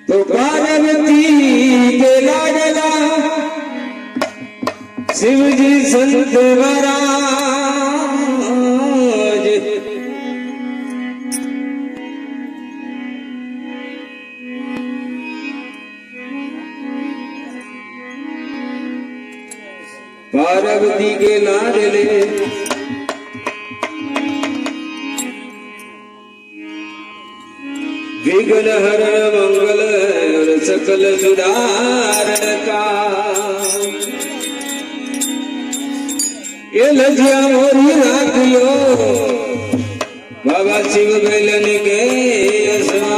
तो पार्वती के लाडला शिव जी संत महाराज पार्वती के लाडले विघ्न हरण मंगल और सकल सुधारण का ये लजिया मोरी राखियो बाबा शिव बैलन के असवा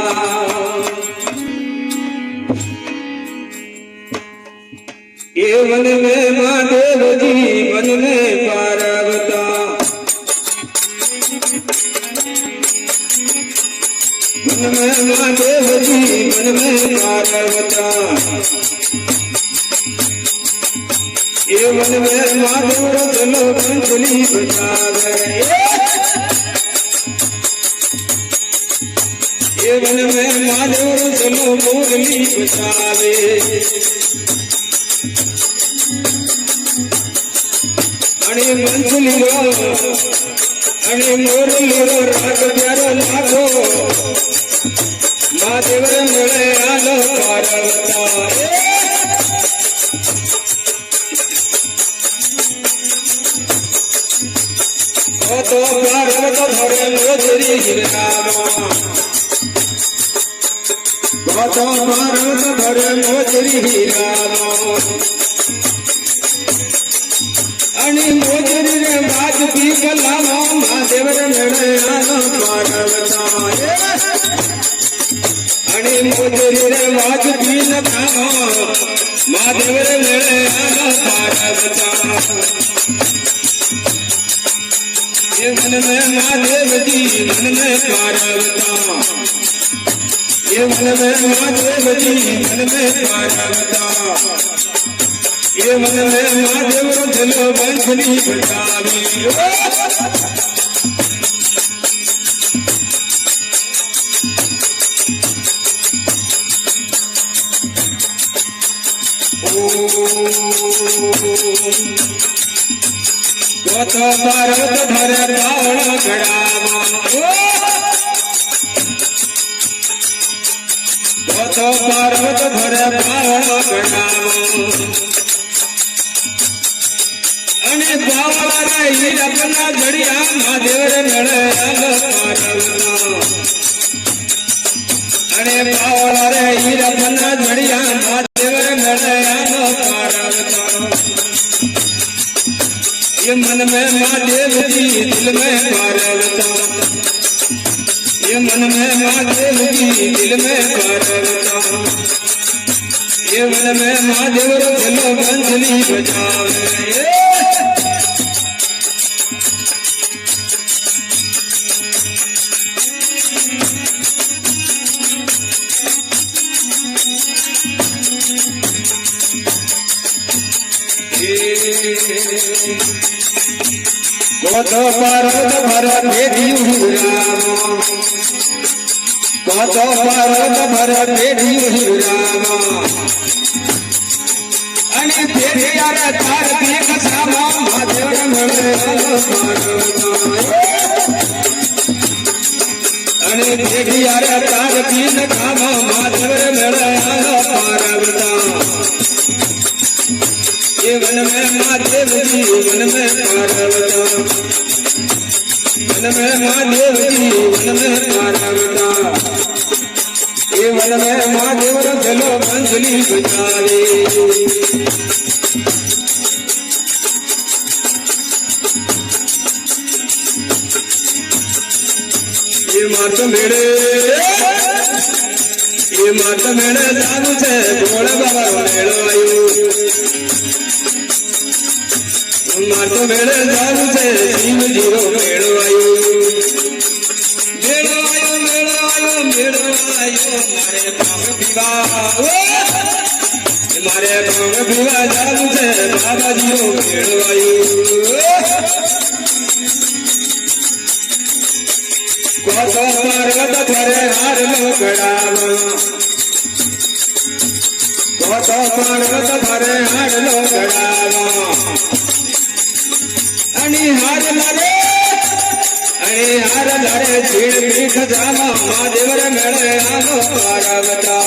ये मन में महादेव जी मन में पार्वता मन में महादेव जी मन में पार्वता ये मन में महादेव चलो कंचली बजावे ये मन में महादेव चलो मुरली बजावे अणे कंचली रो अणे मुरली रो राग प्यारो लागो महादेव मिले आलो पार्वता तो पार्वत धरे मोजरी गिरनामा तो पार्वत धरे मोजरी गिरनामा अणी मोजरी रे बाज पी गलामा महादेव रे मेरे आलो पार्वता अणी मोजरी रे बाज पी न खामा महादेव रे मेरे आलो पार्वता ये मन में महादेव जी मन में पार्वता ये मन में महादेव जी मन में पार्वता ये मन में महादेव चलो बंसली बजावे तो पार्वत धर रावण गड़ावा तो पार्वत धर रावण गड़ावा अने बावला रे हीरपना जड़िया महादेव रे मेळे आलो पार्वता अने बावला रे हीरपना जड़िया महादेव रे मेळे आलो पार्वता ये मन में महादेव जी दिल में पार्वता ये मन में महादेव जी दिल में पार्वता ये मन में महादेव चलो बंसली बजावे तो पार्वत भर बेटी रामा तो पार्वत भर बेटी रामा अने बेटिया रे तार देख सामा महादेव रे मेळे आलो पार्वता अने बेटिया रे तार तीन खामा महादेव रे मेळे आलो पार्वता ये मन में महादेव जी मन में पार्वता मन में महादेव जी मन में पार्वता ये मन में महादेव चलो बंसली बजावे ये मात मेरे जादू से भोला बाबा मेलो आयो मात मेरे जादू से शिव जी रो मेलो आयो मेलो आयो मेलो आयो मेलो आयो मारे भांग पीवा जादू से बाबा जी रो मेलो आयो તો પર્વત ધરે હારલો ગળાવા તો પર્વત ધરે હારલો ગળાવા હાર લારે ઝીણ મીઠ જામા મહાદેવર મેળે આલો પાર્વતા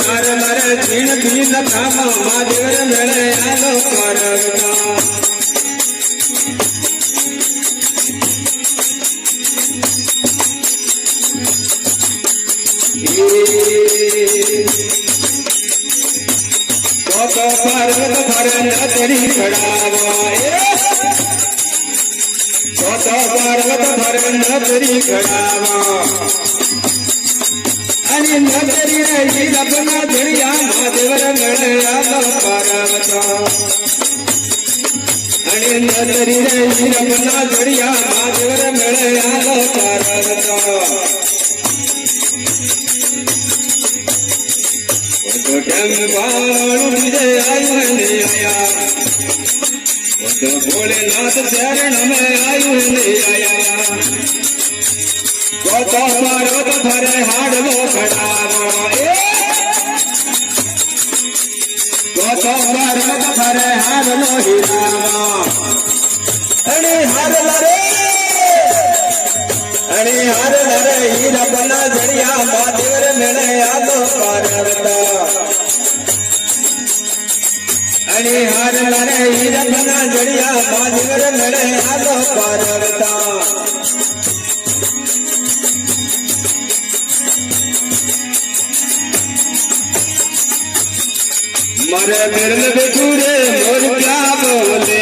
હાર લારે ઝીણ મીઠ જામા મહાદેવર મેળે આલો પાર્વતા તો પર્વત ધરે નદરી ખડાવા તો પર્વત ધરે નદરી ખડાવા નદરી રહી રબના ધડિયા મહાદેવર મેળે આલો પાર્વતા નદરી રહી રબના ધડિયા મહાદેવર મેળે આલો પાર્વતા भोलेनाथ शरण में आयु आया तो पर्वत धरे हाडलो खड़ावा तो पर्वत धरे हाडलो हिरावा हार लरे हीरा बना जड़िया महादेवर मेले आलो पार्वता हार लरे हीरा बना जड़िया महादेवर मेले आलो पार्वता मारे विरल बेठू रे मोर क्या बोले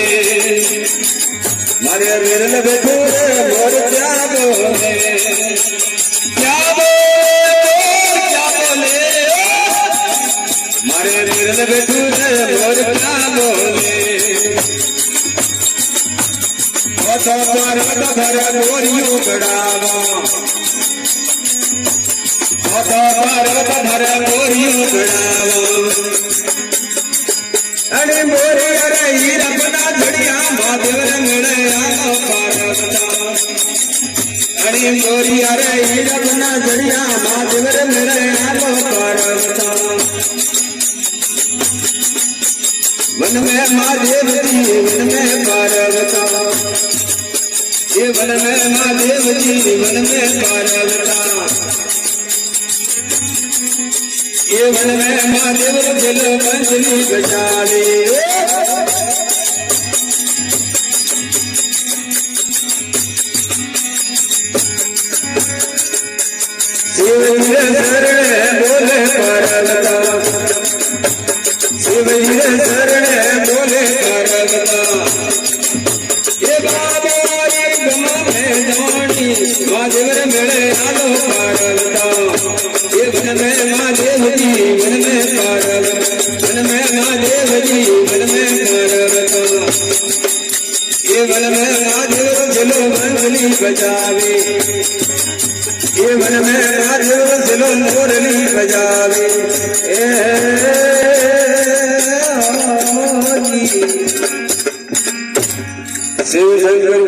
मारे विरल बेठू रे मोर क्या बोले क्या बोले मारे विरल बेठू रे मोर क्या बोले तो पर्वत धरे गोरियों गड़ावा तो पर्वत धरे गोरियों गड़ावा मोरी अरे हीरा बना झड़िया महादेवर मेले आलो पार्वता मोरी अरे हीरा बना झड़िया महादेवर मेले आलो पार्वता वन में महादेव जी वन में पार्वता ये वन में महादेव जी वन में पार्वता ये वन में महादेव दिल मंजली बजावे शिव शरण बोले पार्वता शिव शरण बोले पार्वता ये बाबा एक में जानी महादेवर मेले आलो पार्वता ये वन में महादेव जी वन में पार्वता वन में महादेव जी वन में पार्वता ये वन में महादेव दिलो मंजली बजावे ये वन में महादेव दिलो मुरली बजावे शिव शंकर